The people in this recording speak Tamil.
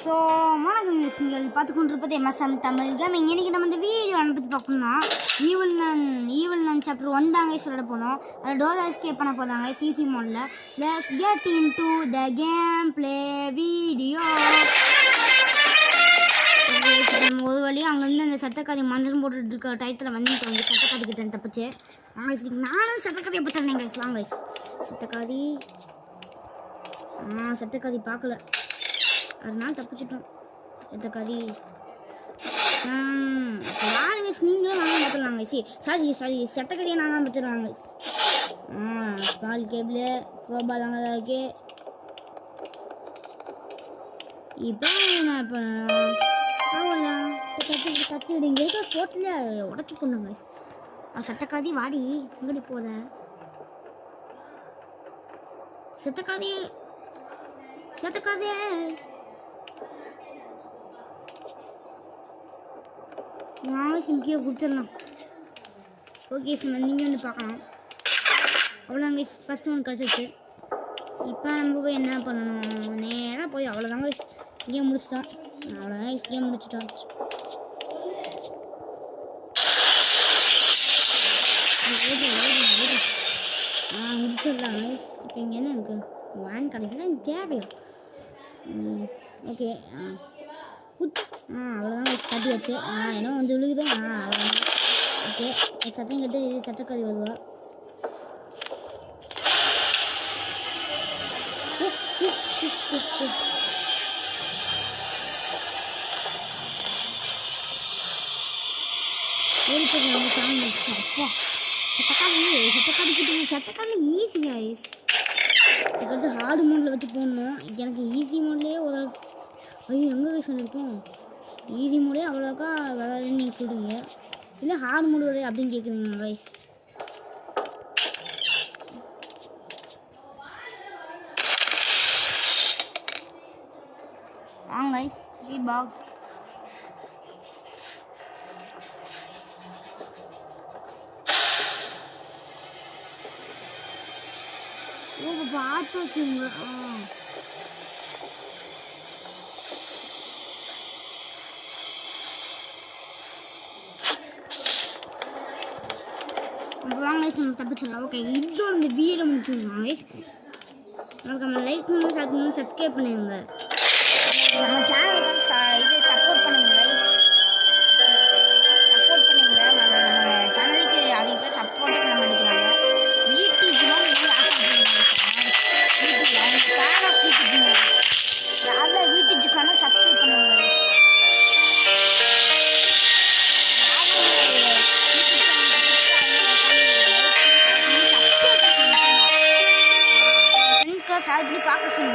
ஸோ வணக்கம் நீங்கள் பார்த்துக்கொண்டிருப்பது எம்எஸ்எம் தமிழ் கேமிங். இன்றைக்கி நம்ம இந்த வீடியோ பற்றி பார்க்கணும்னா ஈவில் நன் சாப்டர் 1 தாங்க சொல்ல போனோம். அதில் டோலா எஸ்கேப் பண்ண போதாங்க சிசி மோடில். Let's get into the game play video. ஒரு வழியாக அங்கேருந்து அந்த சட்டக்கதை மஞ்சள் போட்டுட்டு இருக்க டயத்தில் வந்து கொஞ்சம் சட்டக்கதை கிட்ட தப்பிச்சு நானும் சட்டக்கதையை பற்றினேன் கைஸ். வாங்க கைஸ், சட்டக்கதை பார்க்கல, அதனால தப்பிச்சிட்டோம். சட்டக்கதை நீங்களும் நானும் பார்த்துருவாங்க. சாரி சட்டக்கதையை நானும் பார்த்துருவாங்க. ஸ்மால் கேபிள் கோபா தாங்க தான் இருக்கு. இப்போ என்ன பண்ணலாம்? கத்தி விடு, இங்கே இருக்க ஸ்போர்ட்லேயே உடச்சி போடணுங்க. சட்டக்காதி வாடி, எங்கடி போத சட்டக்காதி கீழே குடிச்சிடலாம். ஓகே நீங்கள் வந்து பார்க்கலாம். அவ்வளோதாங்க, ஃபஸ்ட் ஒன்று கழிச்சிச்சு. இப்போ நம்ம போய் என்ன பண்ணணும்? நேராக போய் அவ்வளோதாங்க கேம் முடிச்சிட்டோம். அவ்வளோதான் கேம் முடிச்சிட்டோம். முடிச்சிடலாங்க. இப்போ இங்கே என்ன இருக்குது? வேன் கடைசியில் எனக்கு தேவையா? ஓகே அவ்வளோதான் கட்டியாச்சு. ஏன்னா வந்து விழுகுது. அவ்வளோதான். ஓகே சத்தம் கட்டு சட்டக்கறி வருவா. சட்டக்காரி ஈஸிங்க ஐஸ். இதுக்கு ஹார்டு மோடில் வச்சு போடணும். எனக்கு ஈஸி மோட்லேயே ஒரு ஐயோ எங்கே வயசு வந்துருக்கோம். ஈஸி மோடே அவ்வளோக்கா வராதுன்னு நீங்கள் சொல்கிறீங்க, இல்லை ஹார்டு மோடு வரையும் அப்படின்னு கேட்குறீங்க வயசு. வாங்க பாக்ஸ் பார்த்து வச்சுங்க. வாங்க தப்பிச்சிடலாம். ஓகே இதோட இந்த வீடியோ முடிச்சுருவாங்க. நம்ம லைக் பண்ணுங்க, ஷேர் பண்ணுங்க, சப்ஸ்கிரைப் பண்ணுங்க. நம்ம சேனலுக்கு இது சப்போர்ட் பண்ணுங்க கைஸ். சப்போர்ட் பண்ணுங்க. நம்ம சேனலுக்கு அதிக பேர் சப்போர்ட்டே பண்ண மாட்டேங்கிறாங்க. வீட்டுக்குலாம் வீட்டுக்கு ஃபேனாக சப்ஸ்கிரைப் பண்ணுங்க. ஷேர் பண்ணி பார்க்க சொல்லுங்க.